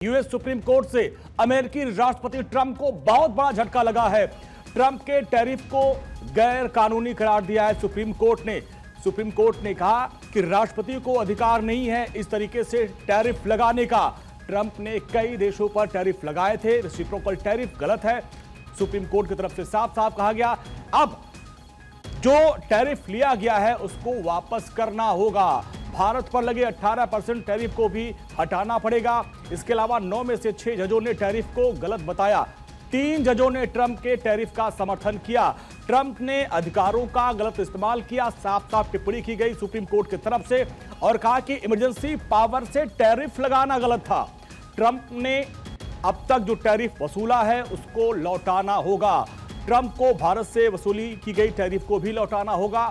US supreme court से अमेरिकी राष्ट्रपति ट्रंप को बहुत बड़ा झटका लगा है। ट्रंप के टैरिफ को गैर कानूनी करार दिया है सुप्रीम कोर्ट ने। सुप्रीम कोर्ट ने कहा कि राष्ट्रपति को अधिकार नहीं है इस तरीके से टैरिफ लगाने का। ट्रंप ने कई देशों पर टैरिफ लगाए थे, रेसिप्रोकल टैरिफ गलत है, सुप्रीम कोर्ट की तरफ से साफ साफ कहा गया। अब जो टैरिफ लिया गया है उसको वापस करना होगा। भारत पर लगे 18% टैरिफ को भी हटाना पड़ेगा। इसके अलावा 9 में से 6 जजों ने टैरिफ को गलत बताया। 3 जजों ने ट्रंप के टैरिफ का समर्थन किया। ट्रंप ने अधिकारों का गलत इस्तेमाल किया, साफ साफ टिप्पणी की गई सुप्रीम कोर्ट की तरफ से और कहा कि इमरजेंसी पावर से टैरिफ लगाना गलत था। ट्रंप ने अब तक जो टैरिफ वसूला है उसको लौटाना होगा। ट्रंप को भारत से वसूली की गई टैरिफ को भी लौटाना होगा।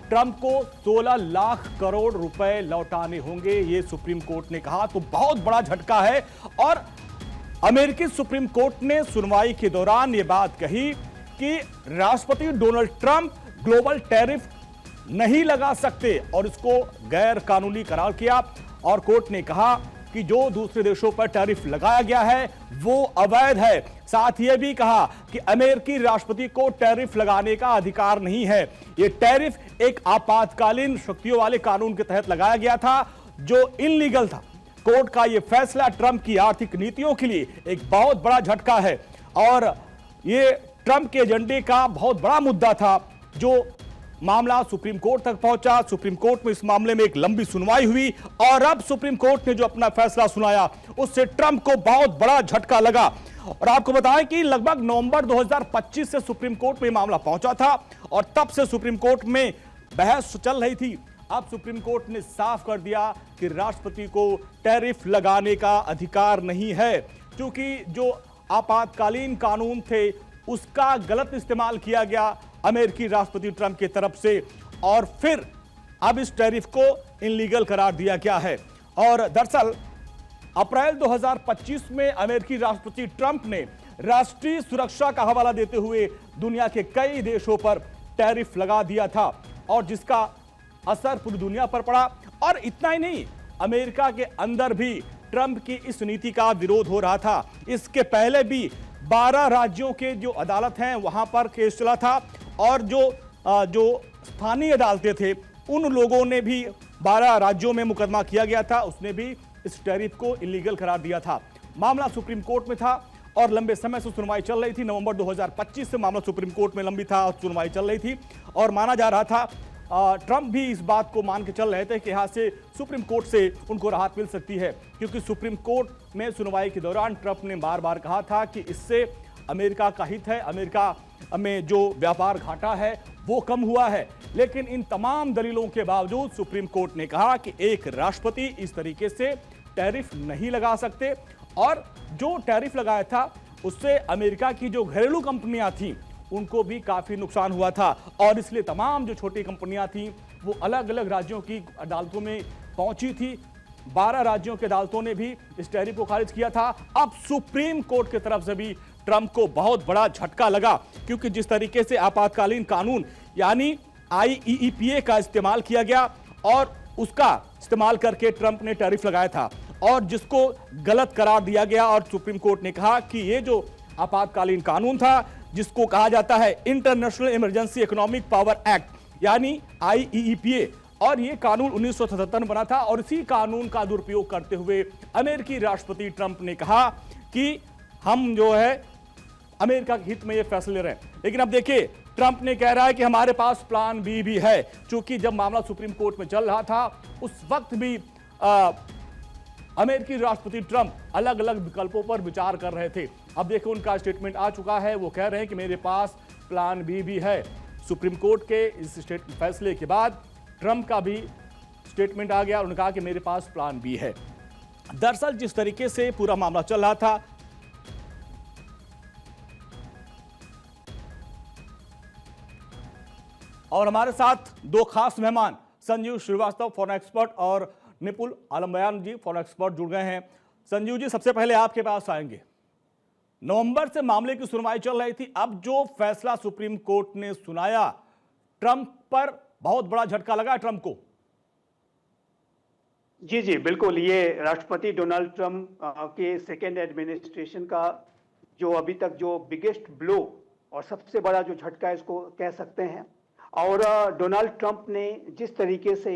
ट्रंप को 16 लाख करोड़ रुपए लौटाने होंगे, ये सुप्रीम कोर्ट ने कहा। तो बहुत बड़ा झटका है और अमेरिकी सुप्रीम कोर्ट ने सुनवाई के दौरान यह बात कही कि राष्ट्रपति डोनाल्ड ट्रंप ग्लोबल टैरिफ नहीं लगा सकते और इसको गैर कानूनी करार किया। और कोर्ट ने कहा कि जो दूसरे देशों पर टैरिफ लगाया गया है वो अवैध है। साथ ही भी कहा कि अमेरिकी राष्ट्रपति को टैरिफ लगाने का अधिकार नहीं है। यह टैरिफ एक आपातकालीन शक्तियों वाले कानून के तहत लगाया गया था जो इनलीगल था। कोर्ट का यह फैसला ट्रंप की आर्थिक नीतियों के लिए एक बहुत बड़ा झटका है और यह ट्रंप के एजेंडे का बहुत बड़ा मुद्दा था। जो मामला सुप्रीम कोर्ट तक पहुंचा, सुप्रीम कोर्ट में इस मामले में एक लंबी सुनवाई हुई और अब सुप्रीम कोर्ट ने जो अपना फैसला सुनाया उससे ट्रंप को बहुत बड़ा झटका लगा। और आपको बताएं कि लगभग नवंबर 2025 से सुप्रीम कोर्ट में मामला पहुंचा था और तब से सुप्रीम कोर्ट में बहस चल रही थी। अब सुप्रीम कोर्ट ने साफ कर दिया कि राष्ट्रपति को टैरिफ लगाने का अधिकार नहीं है, क्योंकि जो आपातकालीन कानून थे उसका गलत इस्तेमाल किया गया अमेरिकी राष्ट्रपति ट्रंप की तरफ से और फिर अब इस टैरिफ को इनलीगल करार दिया गया है। और दरअसल अप्रैल 2025 में अमेरिकी राष्ट्रपति ट्रंप ने राष्ट्रीय सुरक्षा का हवाला देते हुए दुनिया के कई देशों पर टैरिफ लगा दिया था और जिसका असर पूरी दुनिया पर पड़ा। और इतना ही नहीं, अमेरिका के अंदर भी ट्रंप की इस नीति का विरोध हो रहा था। इसके पहले भी 12 राज्यों के जो अदालत हैं वहां पर केस चला था और जो स्थानीय अदालतें थे उन लोगों ने भी 12 राज्यों में मुकदमा किया गया था, उसने भी इस टैरिफ को इलीगल करार दिया था। मामला सुप्रीम कोर्ट में था और लंबे समय से सुनवाई चल रही थी। नवंबर 2025 से मामला सुप्रीम कोर्ट में लंबी था और सुनवाई चल रही थी और माना जा रहा था ट्रंप भी इस बात को मान के चल रहे थे कि यहां से सुप्रीम कोर्ट से उनको राहत मिल सकती है, क्योंकि सुप्रीम कोर्ट में सुनवाई के दौरान ट्रंप ने बार बार कहा था कि इससे अमेरिका का हित है, अमेरिका में जो व्यापार घाटा है वो कम हुआ है। लेकिन इन तमाम दलीलों के बावजूद सुप्रीम कोर्ट ने कहा कि एक राष्ट्रपति इस तरीके से टैरिफ नहीं लगा सकते और जो टैरिफ लगाया था उससे अमेरिका की जो घरेलू कंपनियां थीं उनको भी काफी नुकसान हुआ था और इसलिए तमाम जो छोटी कंपनियां थीं वो अलग अलग राज्यों की अदालतों में पहुंची थी। 12 राज्यों की अदालतों ने भी इस टैरिफ को खारिज किया था। अब सुप्रीम कोर्ट की तरफ से भी ट्रंप को बहुत बड़ा झटका लगा, क्योंकि जिस तरीके से आपातकालीन कानून यानी IEEPA का इस्तेमाल किया गया और उसका इस्तेमाल करके ट्रंप ने टैरिफ लगाया था और जिसको गलत करार दिया गया और सुप्रीम कोर्ट ने कहा कि ये जो आपातकालीन कानून था जिसको कहा जाता है international emergency economic power act यानी IEEPA, और ये कानून 1977 में बना था और इसी कानून का दुरुपयोग करते हुए अमेरिकी राष्ट्रपति ट्रंप ने कहा कि हम जो है अमेरिका के हित में ये फैसले ले रहे हैं। लेकिन अब देखिए ट्रंप ने कह रहा है कि हमारे पास प्लान बी भी है, क्योंकि जब मामला सुप्रीम कोर्ट में चल रहा था उस वक्त भी अमेरिकी राष्ट्रपति ट्रंप अलग अलग विकल्पों पर विचार कर रहे थे। अब देखो उनका स्टेटमेंट आ चुका है, वो कह रहे हैं कि मेरे पास प्लान बी भी है। सुप्रीम कोर्ट के इस फैसले के बाद ट्रंप का भी स्टेटमेंट आ गया, उन्होंने कहा कि मेरे पास प्लान बी है। दरअसल जिस तरीके से पूरा मामला चल रहा था और हमारे साथ दो खास मेहमान संजीव श्रीवास्तव फॉरेन एक्सपर्ट और निपुल आलमबयान जी फॉरेन एक्सपर्ट जुड़ गए हैं। संजीव जी, सबसे पहले आपके पास आएंगे। नवंबर से मामले की सुनवाई चल रही थी, अब जो फैसला सुप्रीम कोर्ट ने सुनाया ट्रंप पर बहुत बड़ा झटका लगा ट्रंप को। जी जी बिल्कुल, ये राष्ट्रपति डोनाल्ड ट्रंप के सेकेंड एडमिनिस्ट्रेशन का जो अभी तक जो बिगेस्ट ब्लो और सबसे बड़ा जो झटका है इसको कह सकते हैं। और डोनाल्ड ट्रंप ने जिस तरीके से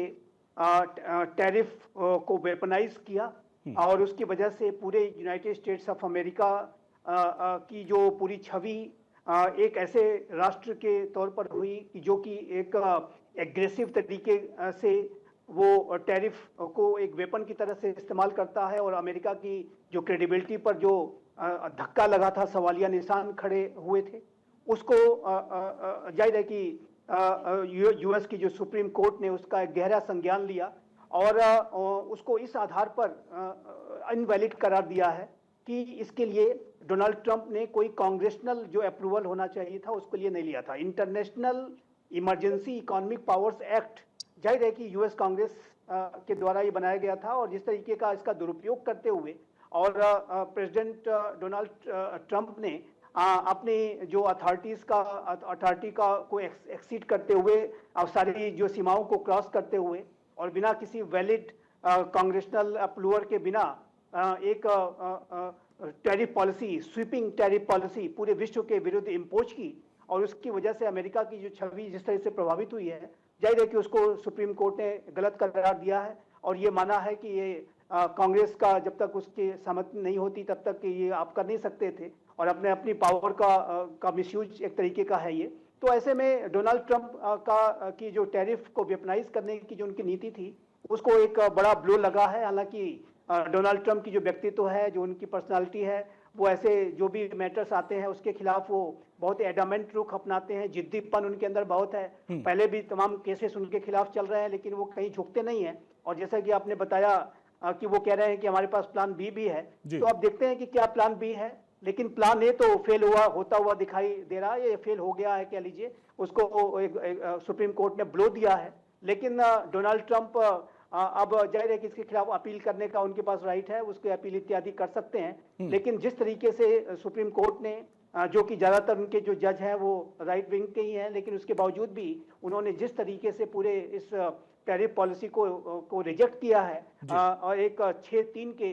टैरिफ को वेपनाइज किया और उसकी वजह से पूरे यूनाइटेड स्टेट्स ऑफ अमेरिका की जो पूरी छवि एक ऐसे राष्ट्र के तौर पर हुई कि जो कि एक एग्रेसिव तरीके से वो टैरिफ को एक वेपन की तरह से इस्तेमाल करता है और अमेरिका की जो क्रेडिबिलिटी पर जो धक्का लगा था, सवालिया निशान खड़े हुए थे, उसको जाहिर है कि यूएस की जो सुप्रीम कोर्ट ने उसका एक गहरा संज्ञान लिया और उसको इस आधार पर इनवैलिड करार दिया है कि इसके लिए डोनाल्ड ट्रंप ने कोई कांग्रेशनल जो अप्रूवल होना चाहिए था उसके लिए नहीं लिया था। International emergency economic powers act जाहिर है कि यूएस कांग्रेस के द्वारा ये बनाया गया था और जिस तरीके का इसका दुरुपयोग करते हुए और प्रेसिडेंट डोनाल्ड ट्रंप ने अपनी जो अथॉरिटी का को एक्सीड करते हुए और सारी जो सीमाओं को क्रॉस करते हुए और बिना किसी वैलिड कांग्रेशनल अप्रूवल के बिना एक tariff policy, sweeping tariff policy पूरे विश्व के विरुद्ध इम्पोज की और उसकी वजह से अमेरिका की जो छवि जिस तरह से प्रभावित हुई है, जाहिर है कि उसको सुप्रीम कोर्ट ने गलत करार दिया है और ये माना है कि ये कांग्रेस का जब तक उसकी सहमति नहीं होती तब तक ये आप कर नहीं सकते थे और अपनी पावर का मिसयूज एक तरीके का है ये। तो ऐसे में डोनाल्ड ट्रंप की जो टैरिफ को वेपनाइज करने की जो उनकी नीति थी उसको एक बड़ा ब्लो लगा है। हालांकि डोनाल्ड ट्रंप की जो व्यक्तित्व है, जो उनकी पर्सनालिटी है, वो ऐसे जो भी मैटर्स आते हैं उसके खिलाफ वो बहुत एडामेंट रुख अपनाते हैं, जिद्दीपन उनके अंदर बहुत है। पहले भी तमाम केसेस उनके खिलाफ चल रहे हैं लेकिन वो कहीं झुकते नहीं है और जैसा कि आपने बताया कि वो कह रहे हैं कि हमारे पास प्लान बी भी है, तो अब देखते हैं कि क्या प्लान बी है। लेकिन प्लान ए तो फेल होता हुआ दिखाई दे रहा है, ये फेल हो गया है कह लीजिए, उसको एक सुप्रीम कोर्ट ने ब्लो दिया है। लेकिन डोनाल्ड ट्रंप अब जाहिर है कि इसके खिलाफ अपील करने का उनके पास राइट है, उसके अपील इत्यादि कर सकते हैं। लेकिन जिस तरीके से सुप्रीम कोर्ट ने जो कि ज्यादातर उनके जो जज हैं वो राइट विंग के ही हैं, लेकिन उसके बावजूद भी उन्होंने जिस तरीके से पूरे इस टैरिफ पॉलिसी को रिजेक्ट किया है और एक 6-3 के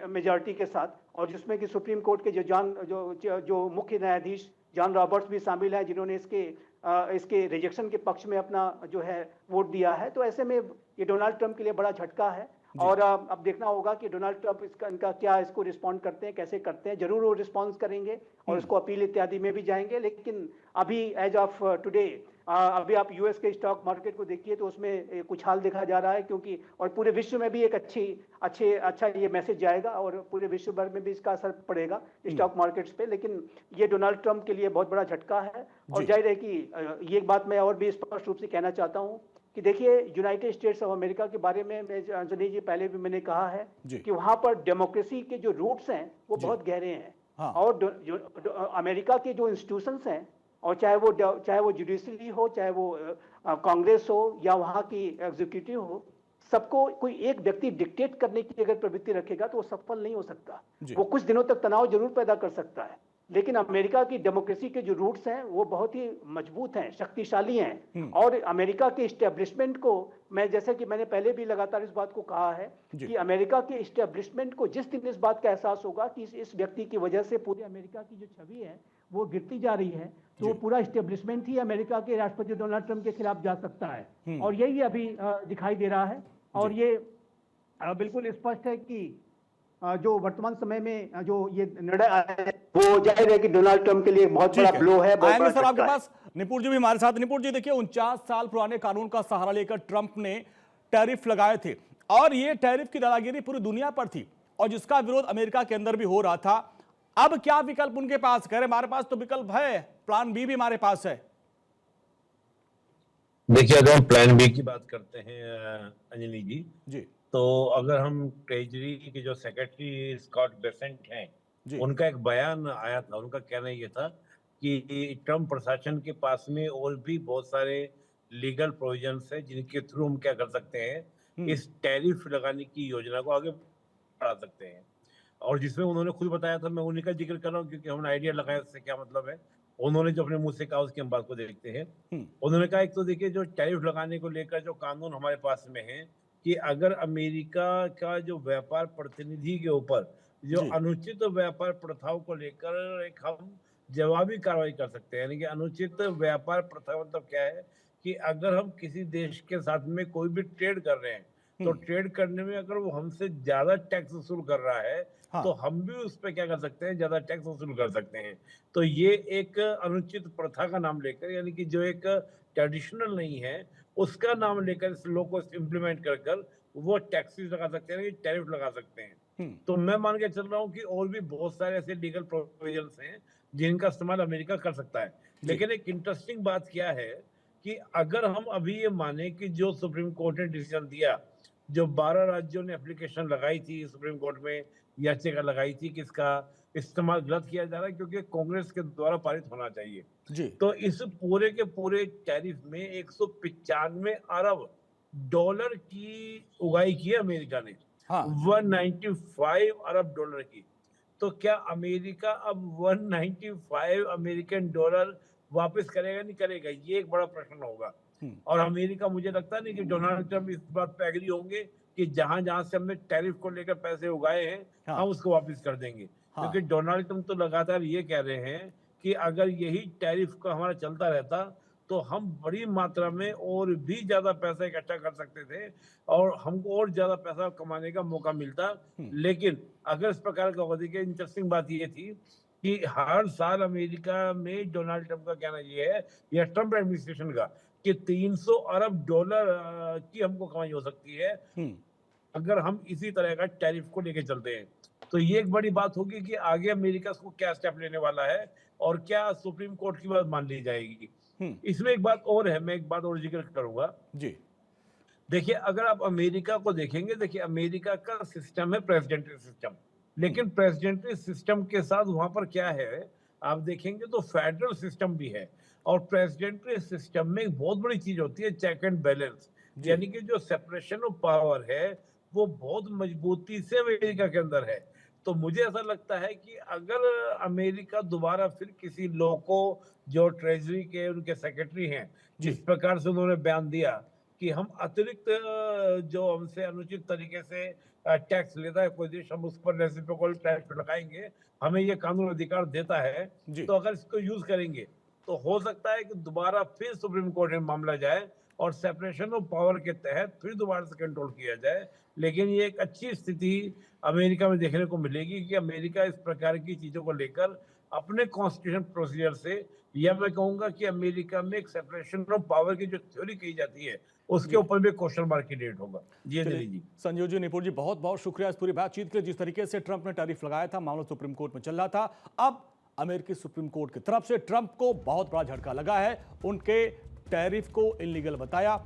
मेजॉरिटी के साथ, और जिसमें कि सुप्रीम कोर्ट के जो मुख्य न्यायाधीश जॉन रॉबर्ट्स भी शामिल हैं जिन्होंने इसके रिजेक्शन के पक्ष में अपना जो है वोट दिया है। तो ऐसे में ये डोनाल्ड ट्रंप के लिए बड़ा झटका है और अब देखना होगा कि डोनाल्ड ट्रंप इनका क्या इसको रिस्पॉन्ड करते हैं, कैसे करते हैं। जरूर वो रिस्पॉन्स करेंगे और इसको अपील इत्यादि में भी जाएंगे, लेकिन अभी एज ऑफ टुडे अभी आप यूएस के स्टॉक मार्केट को देखिए तो उसमें कुछ हाल देखा जा रहा है, क्योंकि और पूरे विश्व में भी एक अच्छा ये मैसेज जाएगा और पूरे विश्व भर में भी इसका असर पड़ेगा स्टॉक मार्केट्स पे। लेकिन ये डोनाल्ड ट्रंप के लिए बहुत बड़ा झटका है और जाहिर है कि ये बात मैं और भी स्पष्ट रूप से कहना चाहता हूँ कि देखिए यूनाइटेड स्टेट्स ऑफ अमेरिका के बारे में अंजनी जी पहले भी मैंने कहा है कि वहां पर डेमोक्रेसी के जो रूट्स हैं वो बहुत गहरे हैं। हाँ। और अमेरिका के जो इंस्टीट्यूशंस हैं, और चाहे वो जुडिशरी हो, चाहे वो कांग्रेस हो या वहां की एग्जीक्यूटिव हो, सबको कोई एक व्यक्ति डिक्टेट करने की अगर प्रवृत्ति रखेगा तो वो सफल नहीं हो सकता। वो कुछ दिनों तक तनाव जरूर पैदा कर सकता है, लेकिन अमेरिका की डेमोक्रेसी के जो रूट्स हैं वो बहुत ही मजबूत हैं, शक्तिशाली हैं। और अमेरिका के इस्टेब्लिशमेंट को मैं, जैसे कि मैंने पहले भी लगातार इस बात को कहा है कि अमेरिका के इस्टेब्लिशमेंट को जिस दिन इस बात का एहसास होगा कि इस व्यक्ति की वजह से पूरे अमेरिका की जो छवि है वो गिरती जा रही है, तो पूरा इस्टेब्लिशमेंट ही अमेरिका के राष्ट्रपति डोनाल्ड ट्रंप के खिलाफ जा सकता है। और यही अभी दिखाई दे रहा है और ये बिल्कुल स्पष्ट है कि जो वर्तमान समय में जो ये निर्णय आया है वो जाहिर है कि डोनाल्ड ट्रंप के लिए बहुत बड़ा ब्लो है। आएंगे सर आपके पास। निपुण जी भी हमारे साथ। निपुण जी देखिए, 49 साल पुराने कानून का सहारा लेकर ट्रंप ने टैरिफ लगाए थे और ये टैरिफ की दादागिरी पूरी दुनिया पर थी और जिसका विरोध अमेरिका के अंदर भी हो रहा था। अब क्या विकल्प उनके पास? कह रहे हमारे पास तो विकल्प है, प्लान बी भी हमारे पास है। देखिए, अगर हम प्लान बी की बात करते हैं अंजनी जी, तो अगर हम ट्रेजरी के जो सेक्रेटरी स्कॉट बेसेंट हैं उनका एक बयान आया था, उनका कहना ये था कि ट्रंप प्रशासन के पास में और भी बहुत सारे लीगल प्रोविजंस है जिनके थ्रू हम क्या कर सकते हैं, इस टैरिफ लगाने की योजना को आगे बढ़ा सकते हैं। और जिसमें उन्होंने खुद बताया था, मैं उन्हीं का जिक्र कर रहा हूँ क्योंकि हमने आइडिया लगाया इससे क्या मतलब है। उन्होंने जो अपने मुंह से कहा उसकी हम बात को देखते हैं। उन्होंने कहा एक तो देखिए, जो टैरिफ लगाने को लेकर जो कानून हमारे पास में है कि अगर अमेरिका का जो व्यापार प्रतिनिधि के ऊपर जो अनुचित व्यापार प्रथाओं को लेकर एक हम जवाबी कार्रवाई कर सकते हैं। यानी कि अनुचित व्यापार प्रथा मतलब क्या है कि अगर हम किसी देश के साथ में कोई भी ट्रेड कर रहे हैं, तो ट्रेड करने में अगर वो हमसे ज्यादा टैक्स वसूल कर रहा है, तो हम भी उस पर क्या कर सकते हैं, ज्यादा टैक्स वसूल कर सकते हैं। तो ये एक अनुचित प्रथा का नाम लेकर, यानी कि जो एक ट्रेडिशनल नहीं है उसका नाम लेकर इस लॉ को इम्प्लीमेंट कर कर वो टैक्सेस लगा सकते हैं, टैरिफ लगा सकते हैं। तो मैं मान के चल रहा हूँ कि और भी बहुत सारे ऐसे लीगल प्रोविजंस हैं जिनका इस्तेमाल अमेरिका कर सकता है। लेकिन एक इंटरेस्टिंग बात क्या है कि अगर हम अभी ये माने कि जो सुप्रीम कोर्ट ने डिसीजन दिया, जो 12 राज्यों ने एप्लीकेशन लगाई थी सुप्रीम कोर्ट में, याचिका लगाई थी कि इसका इस्तेमाल गलत किया जा रहा है क्योंकि कांग्रेस के द्वारा पारित होना चाहिए जी। तो इस पूरे के पूरे टैरिफ में 195 अरब डॉलर की उगाही की है अमेरिका ने। 195 अरब डॉलर की। तो क्या अमेरिका अब 195 अमेरिकन डॉलर वापस करेगा नहीं करेगा, ये एक बड़ा प्रश्न होगा। और अमेरिका, मुझे लगता नहीं कि डोनाल्ड ट्रंप इस बात पे एग्री होंगे कि जहां जहां से हमने टैरिफ को लेकर पैसे उगाए हैं हम उसको वापस कर देंगे। क्योंकि डोनाल्ड ट्रंप तो लगातार ये कह रहे हैं कि अगर यही टैरिफ का हमारा चलता रहता तो हम बड़ी मात्रा में और भी ज्यादा पैसा इकट्ठा कर सकते थे और हमको और ज्यादा पैसा कमाने का मौका मिलता। लेकिन अगर इस प्रकार का होता, देखिए इंटरेस्टिंग बात ये थी कि हर साल अमेरिका में डोनाल्ड ट्रंप का कहना ये है, या ट्रंप एडमिनिस्ट्रेशन का, कि 300 अरब डॉलर की हमको कमाई हो सकती है अगर हम इसी तरह का टैरिफ को लेके चलते हैं। तो ये एक बड़ी बात होगी कि आगे अमेरिका को क्या स्टेप लेने वाला है और क्या सुप्रीम कोर्ट की बात मान ली जाएगी। इसमें एक बात और है, मैं एक बात और जिक्र करूंगा जी। देखिए, अगर आप अमेरिका को देखेंगे, देखिए अमेरिका का सिस्टम है प्रेसिडेंटरी सिस्टम, लेकिन प्रेसिडेंटरी सिस्टम के साथ वहां पर क्या है आप देखेंगे तो फेडरल सिस्टम भी है। और प्रेसिडेंटरी सिस्टम में एक बहुत बड़ी चीज होती है चेक एंड बैलेंस, यानी कि जो सेपरेशन ऑफ पावर है वो बहुत मजबूती से अमेरिका के अंदर है। तो मुझे ऐसा लगता है कि अगर अमेरिका दोबारा फिर किसी लॉ को, जो ट्रेजरी के उनके सेक्रेटरी हैं, जिस प्रकार से उन्होंने बयान दिया कि हम अतिरिक्त जो हमसे अनुचित तरीके से टैक्स लेता है कोई देश, हम उस पर रेसिप्रोकल टैक्स लगाएंगे, हमें ये कानून अधिकार देता है। तो अगर इसको यूज करेंगे तो हो सकता है कि दोबारा फिर सुप्रीम कोर्ट में मामला जाए और सेपरेशन ऑफ पावर के तहत फिर दोबारा से कंट्रोल किया जाए। लेकिन ये एक अच्छी स्थिति अमेरिका में देखने को मिलेगी कि अमेरिका इस प्रकार की चीजों को लेकर अपने कॉन्स्टिट्यूशन प्रोसीजर से, या मैं कहूंगा कि अमेरिका में एक सेपरेशन ऑफ पावर की जो थ्योरी कही जाती है उसके ऊपर भी क्वेश्चन मार्क क्रिएट होगा। जी संजीव जी, निपुण जी, बहुत बहुत शुक्रिया इस पूरी बातचीत के लिए। जिस तरीके से ट्रंप ने टैरिफ लगाया था, मामला सुप्रीम कोर्ट में चल रहा था, अब अमेरिकी सुप्रीम कोर्ट की तरफ से ट्रंप को बहुत बड़ा झटका लगा है। उनके टैरिफ को इलीगल बताया।